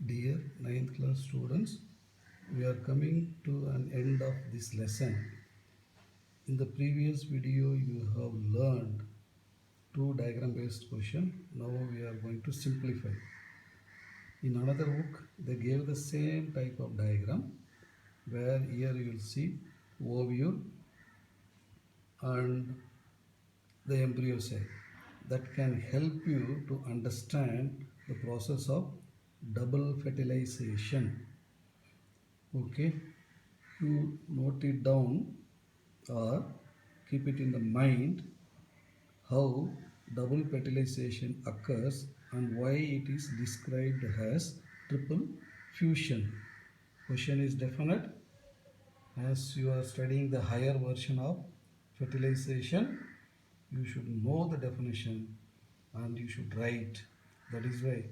Dear 9th class students, we are coming to an end of this lesson. In the previous video, you have learned two diagram based question. Now we are going to simplify. In another book, they gave the same type of diagram where here you will see ovule and the embryo cell. That can help you to understand the process of double fertilization. Okay, you note it down or keep it in the mind how double fertilization occurs and why it is described as triple fusion. Question is definite. As you are studying the higher version of fertilization, you should know the definition and you should write. That is why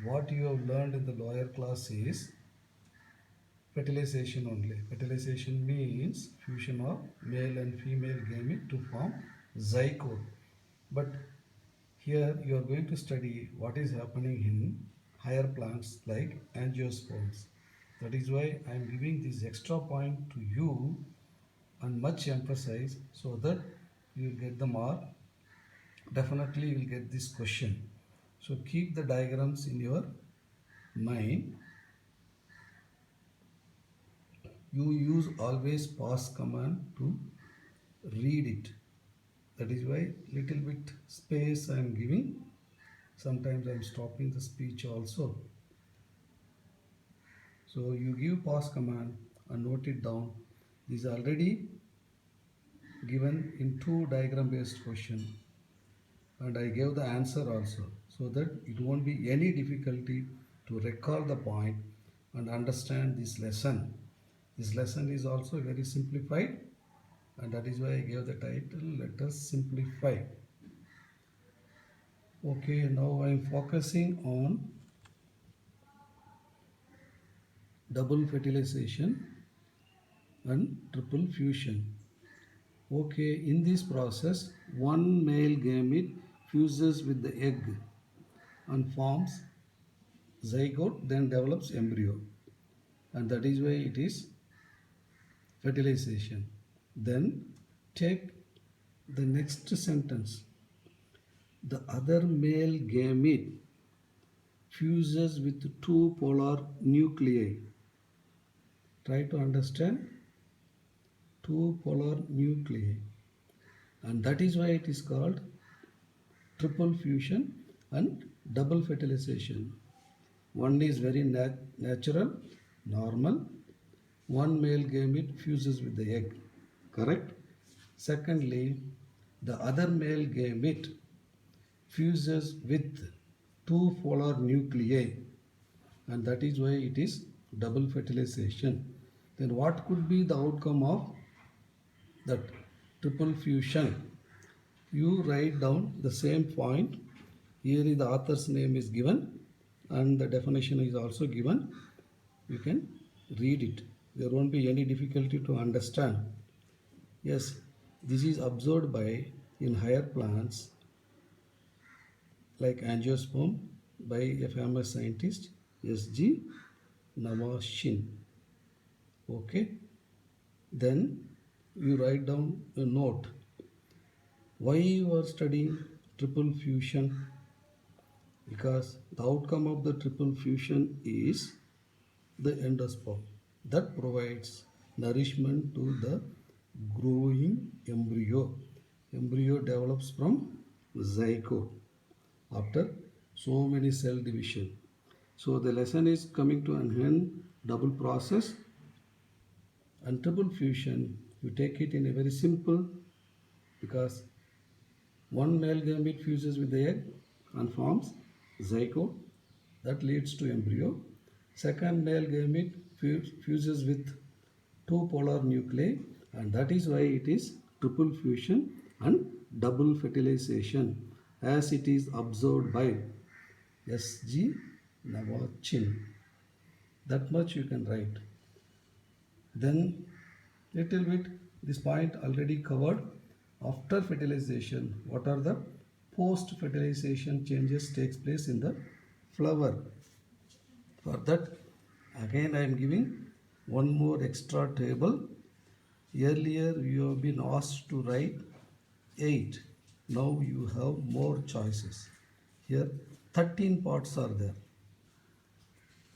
what you have learned in the lower class is fertilization only. Fertilization means fusion of male and female gamete to form zygote. But here you are going to study what is happening in higher plants like angiosperms. That is why I am giving this extra point to you and much emphasize so that you will get the mark. Definitely you will get this question. So keep the diagrams in your mind. You use always pause command to read it. That is why little bit space I am giving. Sometimes I am stopping the speech also. So you give pause command and note it down. This is already given in two diagram based question and I gave the answer also so that it won't be any difficulty to recall the point and understand this lesson. This lesson is also very simplified and that is why I gave the title Let Us Simplify. Okay, now I am focusing on double fertilization and triple fusion. Okay, in this process, one male gamete fuses with the egg and forms zygote, then develops embryo, and that is why it is fertilization. Then take the next sentence. The other male gamete fuses with two polar nuclei. Try to understand two polar nuclei, and that is why it is called triple fusion and double fertilization. One is very natural, normal. One male gamete fuses with the egg, correct? Secondly, the other male gamete fuses with two polar nuclei, and that is why it is double fertilization. Then what could be the outcome of that triple fusion? You write down the same point. Here is the author's name is given and the definition is also given. You can read it. There won't be any difficulty to understand. Yes, this is observed by in higher plants like angiosperm by a famous scientist S.G. Navashin. Okay, then you write down a note. Why you are studying triple fusion? Because the outcome of the triple fusion is the endosperm that provides nourishment to the growing embryo. Embryo develops from zygote after so many cell division. So the lesson is coming to an end. Double process and triple fusion, you take it in a very simple, because one male gamete fuses with the egg and forms zygote that leads to embryo. Second male gamete fuses with two polar nuclei, and that is why it is triple fusion and double fertilization as it is observed by S.G. Navachin. That much you can write. Then little bit this point already covered. After fertilization, what are the post fertilization changes takes place in the flower? For that, again I am giving one more extra table. Earlier you have been asked to write 8. Now you have more choices. Here 13 parts are there.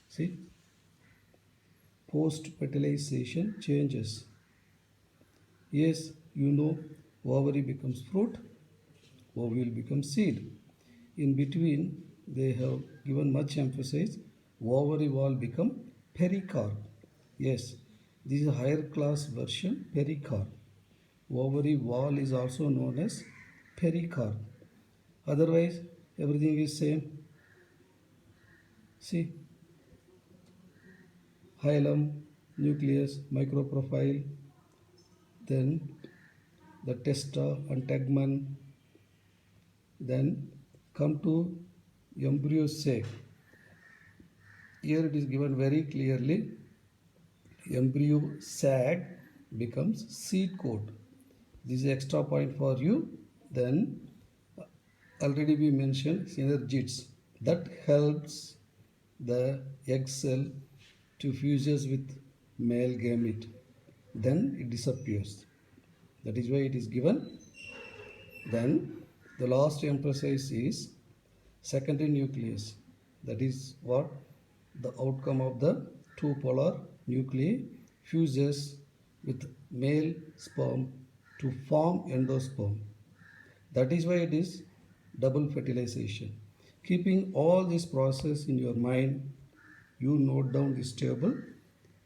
See, post fertilization changes. Yes, you know, ovary becomes fruit, ovule becomes seed. In between, they have given much emphasis. Ovary wall become pericarp. Yes, this is a higher class version, pericarp. Ovary wall is also known as pericarp. Otherwise, everything is same. See, hilum, nucleus, microprofile, then the testa and tegmen, then come to embryo sac. Here it is given very clearly, embryo sac becomes seed coat. This is extra point for you. Then already we mentioned synergids that helps the egg cell to fuses with male gamete. Then it disappears. That is why it is given. Then the last emphasis is secondary nucleus. That is what the outcome of the two polar nuclei fuses with male sperm to form endosperm. That is why it is double fertilization. Keeping all this process in your mind, you note down this table.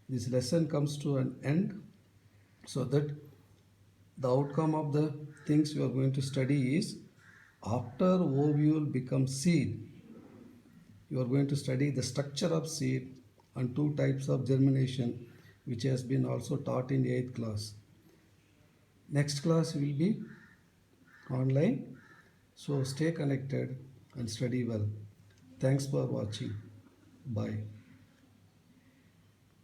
This lesson comes to an end, so that the outcome of the things you are going to study is, after ovule becomes seed, you are going to study the structure of seed and two types of germination, which has been also taught in 8th class. Next class will be online, so stay connected and study well. Thanks for watching. Bye.